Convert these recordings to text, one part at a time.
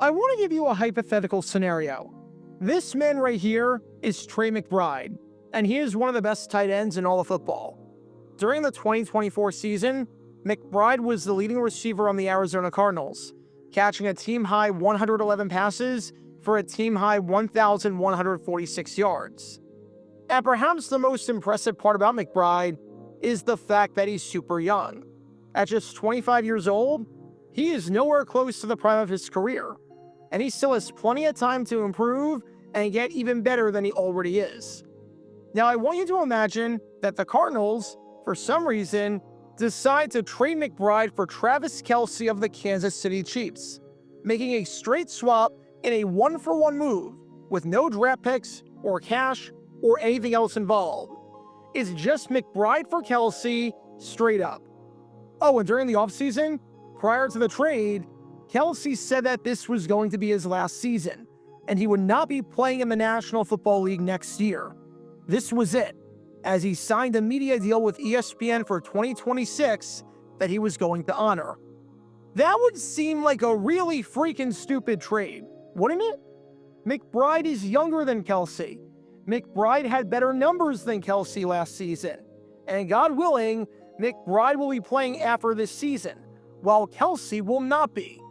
I want to give you a hypothetical scenario. This man right here is Trey McBride, and he is one of the best tight ends in all of football. During the 2024 season, McBride was the leading receiver on the Arizona Cardinals, catching a team-high 111 passes for a team-high 1,146 yards. And perhaps the most impressive part about McBride is the fact that he's super young. At just 25 years old, he is nowhere close to the prime of his career, and he still has plenty of time to improve and get even better than he already is. Now, I want you to imagine that the Cardinals, for some reason, decide to trade McBride for Travis Kelce of the Kansas City Chiefs, making a straight swap in a one-for-one move with no draft picks or cash or anything else involved. It's just McBride for Kelce, straight up. Oh, and during the offseason, prior to the trade, Kelce said that this was going to be his last season, and he would not be playing in the National Football League next year. This was it, as he signed a media deal with ESPN for 2026 that he was going to honor. That would seem like a really freaking stupid trade, wouldn't it? McBride is younger than Kelce. McBride had better numbers than Kelce last season, and God willing, McBride will be playing after this season, while Kelce will not be.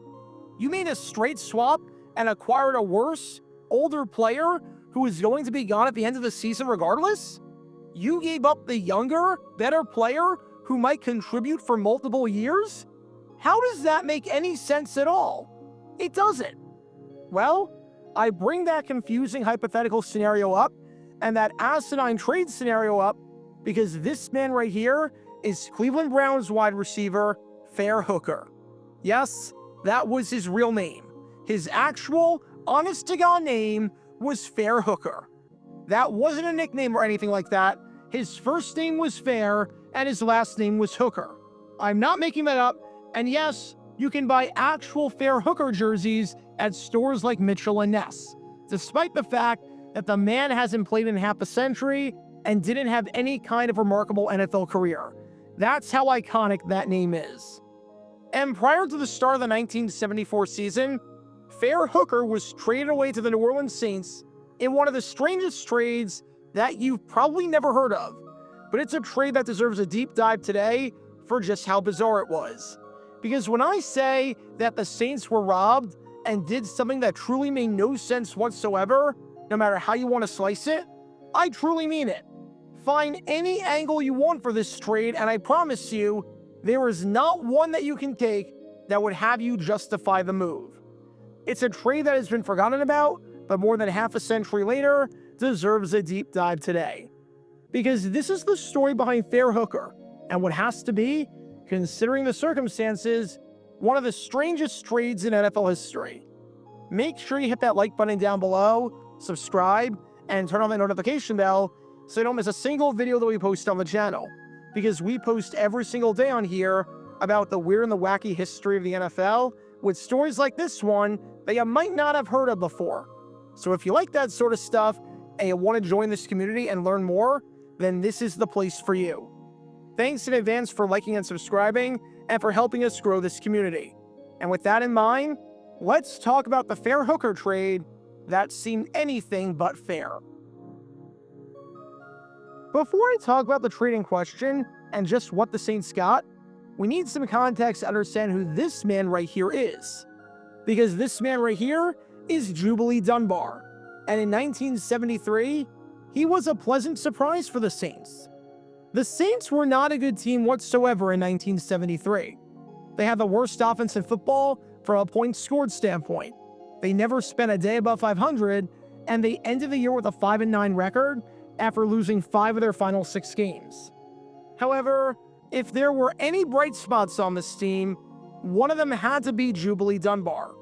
You made a straight swap and acquired a worse, older player who is going to be gone at the end of the season regardless? You gave up the younger, better player who might contribute for multiple years? How does that make any sense at all? It doesn't. Well, I bring that confusing hypothetical scenario up and that asinine trade scenario up because this man right here is Cleveland Browns wide receiver Fair Hooker. Yes, that was his real name. His actual, honest-to-God name was Fair Hooker. That wasn't a nickname or anything like that. His first name was Fair, and his last name was Hooker. I'm not making that up, and yes, you can buy actual Fair Hooker jerseys at stores like Mitchell & Ness, despite the fact that the man hasn't played in half a century and didn't have any kind of remarkable NFL career. That's how iconic that name is. And prior to the start of the 1974 season, Fair Hooker was traded away to the New Orleans Saints in one of the strangest trades that you've probably never heard of. But it's a trade that deserves a deep dive today for just how bizarre it was. Because when I say that the Saints were robbed and did something that truly made no sense whatsoever, no matter how you want to slice it, I truly mean it. Find any angle you want for this trade, and I promise you, there is not one that you can take that would have you justify the move. It's a trade that has been forgotten about, but more than half a century later, deserves a deep dive today. Because this is the story behind Fair Hooker, and what has to be, considering the circumstances, one of the strangest trades in NFL history. Make sure you hit that like button down below, subscribe, and turn on the notification bell so you don't miss a single video that we post on the channel. Because we post every single day on here about the weird and the wacky history of the NFL with stories like this one that you might not have heard of before. So if you like that sort of stuff and you want to join this community and learn more, then this is the place for you. Thanks in advance for liking and subscribing and for helping us grow this community. And with that in mind, let's talk about the Fair Hooker trade that seemed anything but fair. Before I talk about the trade in question and just what the Saints got, we need some context to understand who this man right here is. Because this man right here is Jubilee Dunbar, and in 1973, he was a pleasant surprise for the Saints. The Saints were not a good team whatsoever in 1973. They had the worst offense in football from a points scored standpoint. They never spent a day above 500, and they ended the year with a 5-9 record after losing 5 of their final 6 games. However, if there were any bright spots on this team, one of them had to be Jubilee Dunbar.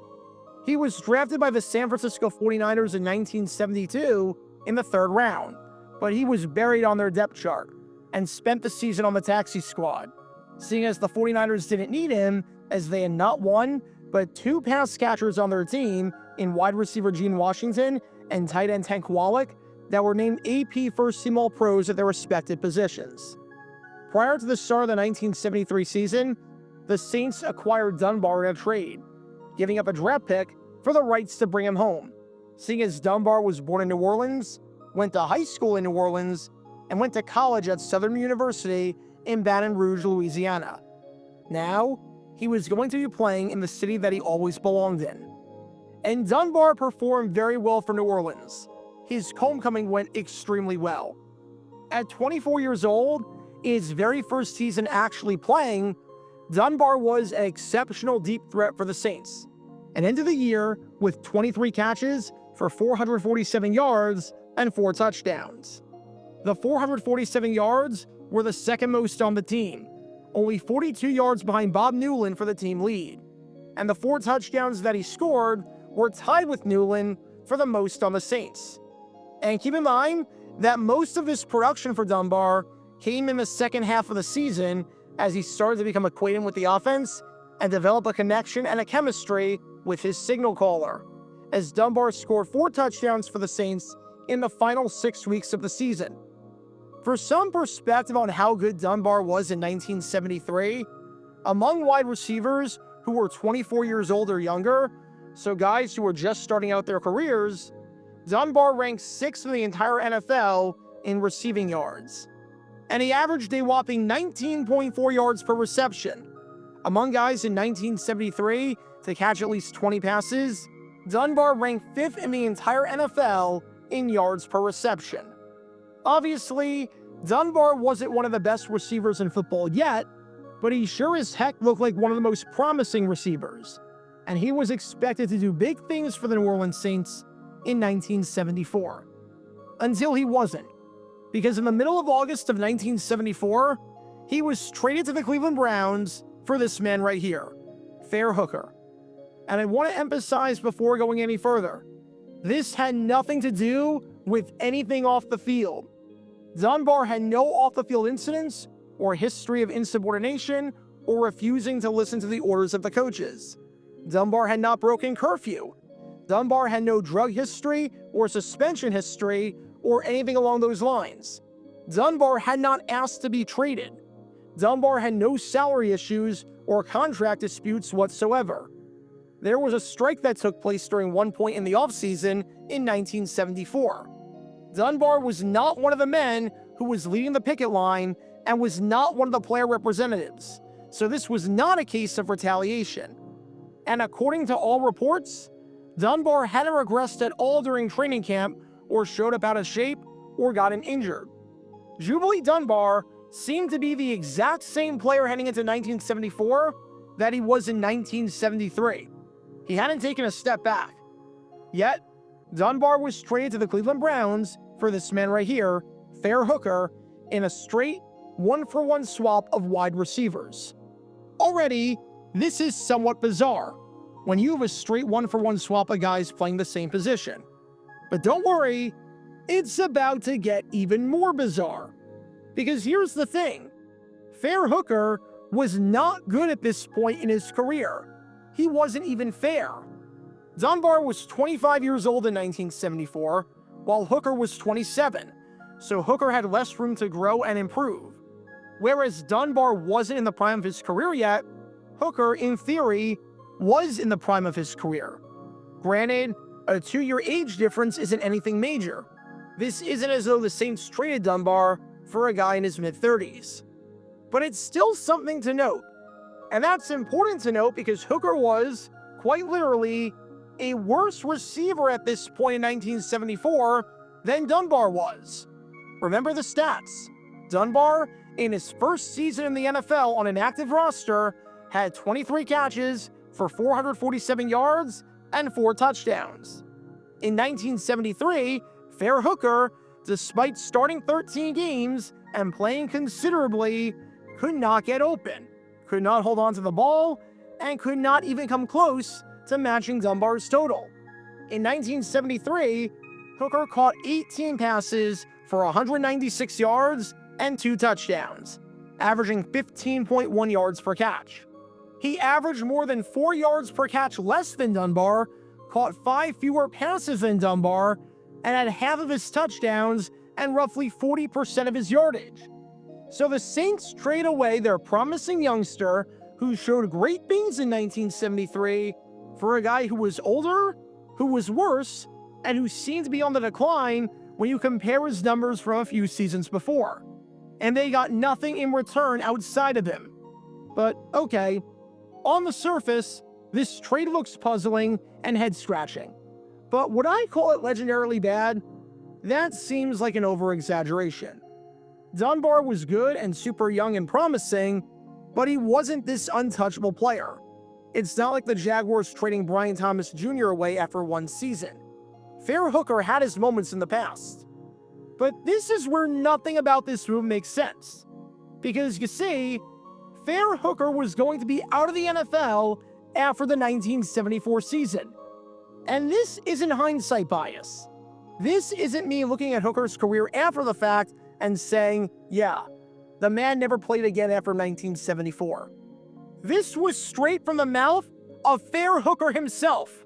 He was drafted by the San Francisco 49ers in 1972 in the 3rd round, but he was buried on their depth chart and spent the season on the taxi squad, seeing as the 49ers didn't need him as they had not one, but 2 pass catchers on their team in wide receiver Gene Washington and tight end Tank Wallach that were named AP first-team All-Pros at their respective positions. Prior to the start of the 1973 season, the Saints acquired Dunbar in a trade, giving up a draft pick for the rights to bring him home, seeing as Dunbar was born in New Orleans, went to high school in New Orleans, and went to college at Southern University in Baton Rouge, Louisiana. Now, he was going to be playing in the city that he always belonged in. And Dunbar performed very well for New Orleans. His homecoming went extremely well. At 24 years old, in his very first season actually playing, Dunbar was an exceptional deep threat for the Saints, and ended the year with 23 catches for 447 yards and 4 touchdowns. The 447 yards were the second most on the team, only 42 yards behind Bob Newland for the team lead, and the 4 touchdowns that he scored were tied with Newland for the most on the Saints. And keep in mind that most of this production for Dunbar came in the second half of the season as he started to become acquainted with the offense and develop a connection and a chemistry with his signal caller, as Dunbar scored 4 touchdowns for the Saints in the final 6 weeks of the season. For some perspective on how good Dunbar was in 1973, among wide receivers who were 24 years old or younger, so guys who were just starting out their careers, Dunbar ranked 6th in the entire NFL in receiving yards, and he averaged a whopping 19.4 yards per reception. Among guys in 1973 to catch at least 20 passes, Dunbar ranked 5th in the entire NFL in yards per reception. Obviously, Dunbar wasn't one of the best receivers in football yet, but he sure as heck looked like one of the most promising receivers, and he was expected to do big things for the New Orleans Saints in 1974. Until he wasn't, because in the middle of August of 1974, he was traded to the Cleveland Browns for this man right here, Fair Hooker. And I want to emphasize before going any further, this had nothing to do with anything off the field. Dunbar had no off-the-field incidents or history of insubordination or refusing to listen to the orders of the coaches. Dunbar had not broken curfew. Dunbar had no drug history or suspension history or anything along those lines. Dunbar had not asked to be traded. Dunbar had no salary issues or contract disputes whatsoever. There was a strike that took place during one point in the offseason in 1974. Dunbar was not one of the men who was leading the picket line and was not one of the player representatives, so this was not a case of retaliation. And according to all reports, Dunbar hadn't regressed at all during training camp or showed up out of shape or gotten injured. Jubilee Dunbar seemed to be the exact same player heading into 1974 that he was in 1973. He hadn't taken a step back. Yet, Dunbar was traded to the Cleveland Browns for this man right here, Fair Hooker, in a straight one-for-one swap of wide receivers. Already, this is somewhat bizarre when you have a straight one-for-one swap of guys playing the same position. But don't worry, it's about to get even more bizarre. Because here's the thing, Fair Hooker was not good at this point in his career. He wasn't even fair. Dunbar was 25 years old in 1974, while Hooker was 27, so Hooker had less room to grow and improve. Whereas Dunbar wasn't in the prime of his career yet, Hooker, in theory, was in the prime of his career. Granted, a 2-year age difference isn't anything major. This isn't as though the Saints traded Dunbar for a guy in his mid-30s. But it's still something to note. And that's important to note because Hooker was, quite literally, a worse receiver at this point in 1974 than Dunbar was. Remember the stats. Dunbar, in his first season in the NFL on an active roster, had 23 catches for 447 yards and 4 touchdowns. In 1973, Fair Hooker, despite starting 13 games and playing considerably, could not get open, could not hold on to the ball, and could not even come close to matching Dunbar's total. In 1973, Hooker caught 18 passes for 196 yards and 2 touchdowns, averaging 15.1 yards per catch. He averaged more than 4 yards per catch less than Dunbar, caught 5 fewer passes than Dunbar, and had half of his touchdowns and roughly 40% of his yardage. So the Saints trade away their promising youngster who showed great things in 1973 for a guy who was older, who was worse, and who seemed to be on the decline when you compare his numbers from a few seasons before. And they got nothing in return outside of him. But okay, on the surface, this trade looks puzzling and head-scratching. But would I call it legendarily bad? That seems like an over-exaggeration. Dunbar was good and super young and promising, but he wasn't this untouchable player. It's not like the Jaguars trading Brian Thomas Jr. away after one season. Fair Hooker had his moments in the past. But this is where nothing about this move makes sense. Because you see, Fair Hooker was going to be out of the NFL after the 1974 season. And this isn't hindsight bias. This isn't me looking at Hooker's career after the fact and saying, yeah, the man never played again after 1974. This was straight from the mouth of Fair Hooker himself.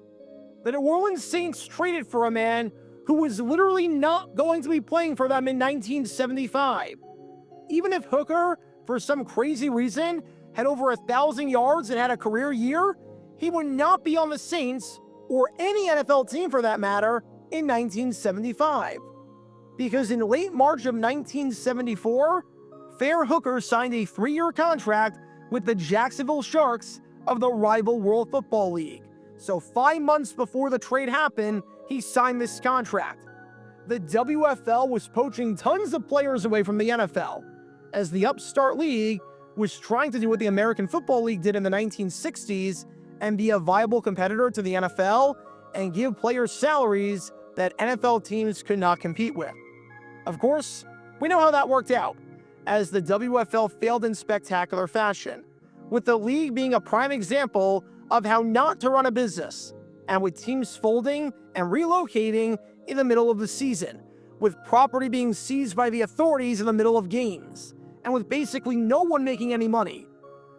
The New Orleans Saints traded for a man who was literally not going to be playing for them in 1975. Even if Hooker, for some crazy reason, had over 1,000 yards and had a career year, he would not be on the Saints, or any NFL team for that matter, in 1975. Because in late March of 1974, Fair Hooker signed a 3-year contract with the Jacksonville Sharks of the rival World Football League. So 5 months before the trade happened, he signed this contract. The WFL was poaching tons of players away from the NFL, as the upstart league was trying to do what the American Football League did in the 1960s and be a viable competitor to the NFL and give players salaries that NFL teams could not compete with. Of course, we know how that worked out, as the WFL failed in spectacular fashion, with the league being a prime example of how not to run a business, and with teams folding and relocating in the middle of the season, with property being seized by the authorities in the middle of games, and with basically no one making any money.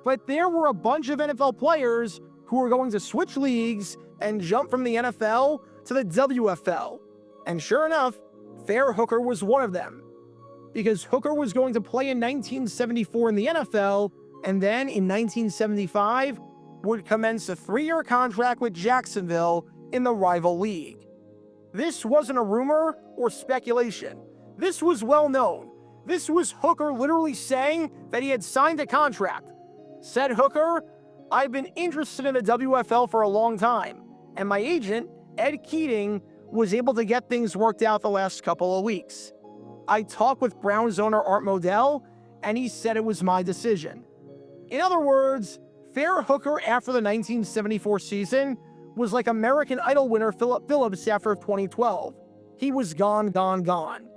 But there were a bunch of NFL players who were going to switch leagues and jump from the NFL to the WFL. And sure enough, Fair Hooker was one of them. Because Hooker was going to play in 1974 in the NFL, and then in 1975 would commence a 3-year contract with Jacksonville in the rival league. This wasn't a rumor or speculation. This was well known. This was Hooker literally saying that he had signed a contract. Said Hooker, "I've been interested in the WFL for a long time, and my agent, Ed Keating, was able to get things worked out the last couple of weeks. I talked with Browns owner Art Modell, and he said it was my decision." In other words, Fair Hooker after the 1974 season was like American Idol winner Philip Phillips after 2012. He was gone, gone, gone.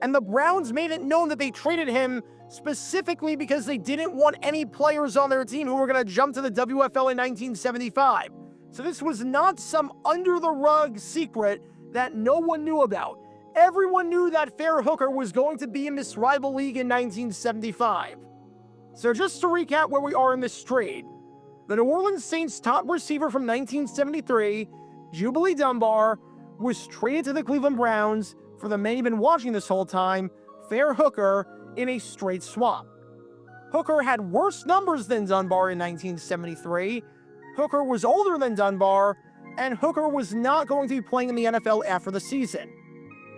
And the Browns made it known that they traded him specifically because they didn't want any players on their team who were going to jump to the WFL in 1975. So this was not some under-the-rug secret that no one knew about. Everyone knew that Fair Hooker was going to be in this rival league in 1975. So just to recap where we are in this trade, the New Orleans Saints top receiver from 1973, Jubilee Dunbar, was traded to the Cleveland Browns for the man you've been watching this whole time, Fair Hooker, in a straight swap. Hooker had worse numbers than Dunbar in 1973, Hooker was older than Dunbar, and Hooker was not going to be playing in the NFL after the season.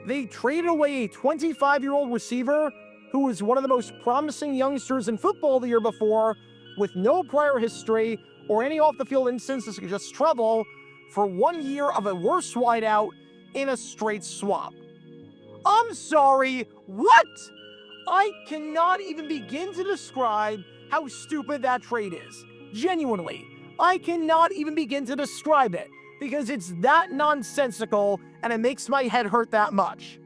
They traded away a 25-year-old receiver who was one of the most promising youngsters in football the year before, with no prior history or any off-the-field instances of just trouble, for 1 year of a worse wideout in a straight swap. I'm sorry, what? I cannot even begin to describe how stupid that trade is. Genuinely, I cannot even begin to describe it because it's that nonsensical and it makes my head hurt that much.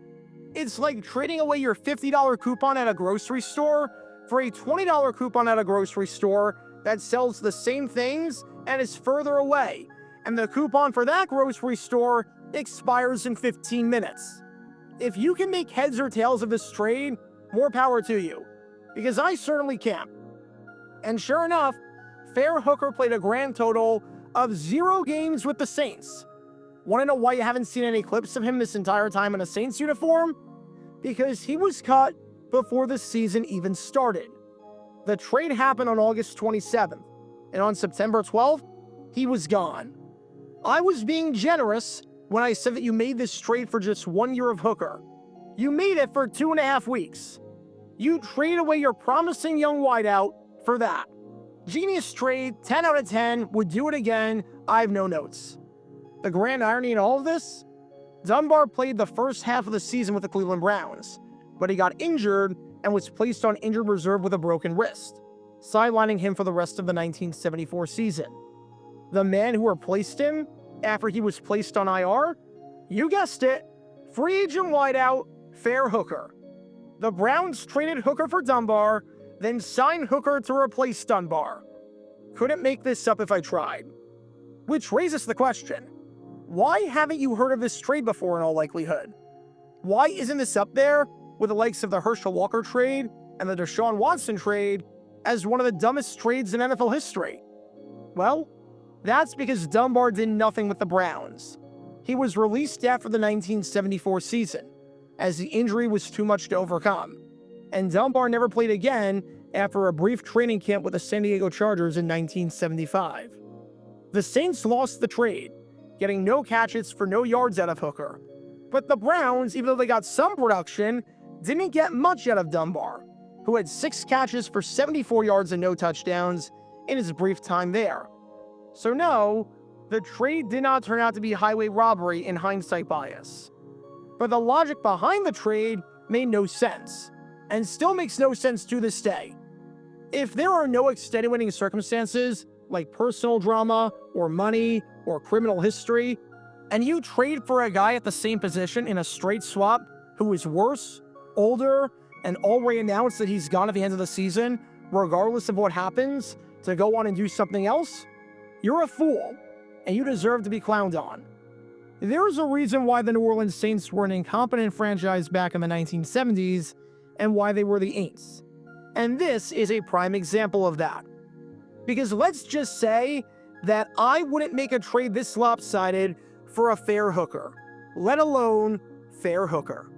It's like trading away your $50 coupon at a grocery store for a $20 coupon at a grocery store that sells the same things and is further away, and the coupon for that grocery store expires in 15 minutes. If you can make heads or tails of this trade, more power to you, because I certainly can't. And sure enough, Fair Hooker played a grand total of 0 games with the Saints. Want to know why you haven't seen any clips of him this entire time in a Saints uniform? Because he was cut before the season even started. The trade happened on August 27th, and on September 12th, he was gone. I was being generous when I said that you made this trade for just 1 year of Hooker. You made it for 2.5 weeks. You trade away your promising young wideout for that. Genius trade, 10 out of 10, would do it again, I have no notes. The grand irony in all of this? Dunbar played the first half of the season with the Cleveland Browns, but he got injured and was placed on injured reserve with a broken wrist, sidelining him for the rest of the 1974 season. The man who replaced him after he was placed on IR? You guessed it, free agent wideout, Fair Hooker. The Browns traded Hooker for Dunbar, then signed Hooker to replace Dunbar. Couldn't make this up if I tried. Which raises the question, why haven't you heard of this trade before in all likelihood? Why isn't this up there with the likes of the Herschel Walker trade and the Deshaun Watson trade as one of the dumbest trades in NFL history? Well, that's because Dunbar did nothing with the Browns. He was released after the 1974 season, as the injury was too much to overcome, and Dunbar never played again after a brief training camp with the San Diego Chargers in 1975. The Saints lost the trade, getting no catches for no yards out of Hooker, but the Browns, even though they got some production, didn't get much out of Dunbar, who had 6 catches for 74 yards and no touchdowns in his brief time there. So no, the trade did not turn out to be highway robbery in hindsight bias. But the logic behind the trade made no sense, and still makes no sense to this day. If there are no extenuating circumstances, like personal drama, or money, or criminal history, and you trade for a guy at the same position in a straight swap who is worse, older, and already announced that he's gone at the end of the season, regardless of what happens, to go on and do something else, you're a fool, and you deserve to be clowned on. There's a reason why the New Orleans Saints were an incompetent franchise back in the 1970s, and why they were the Aints. And this is a prime example of that. Because let's just say that I wouldn't make a trade this lopsided for a fair hooker, let alone Fair Hooker.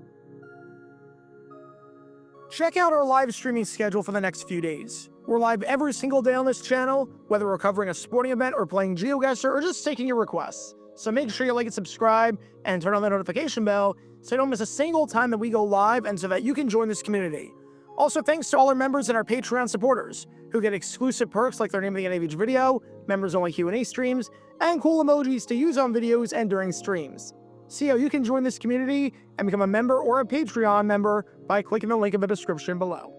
Check out our live streaming schedule for the next few days. We're live every single day on this channel, whether we're covering a sporting event or playing GeoGuessr or just taking your requests. So make sure you like and subscribe and turn on the notification bell so you don't miss a single time that we go live and so that you can join this community. Also, thanks to all our members and our Patreon supporters who get exclusive perks like their name of the end of each video, members-only Q&A streams, and cool emojis to use on videos and during streams. See how you can join this community and become a member or a Patreon member by clicking the link in the description below.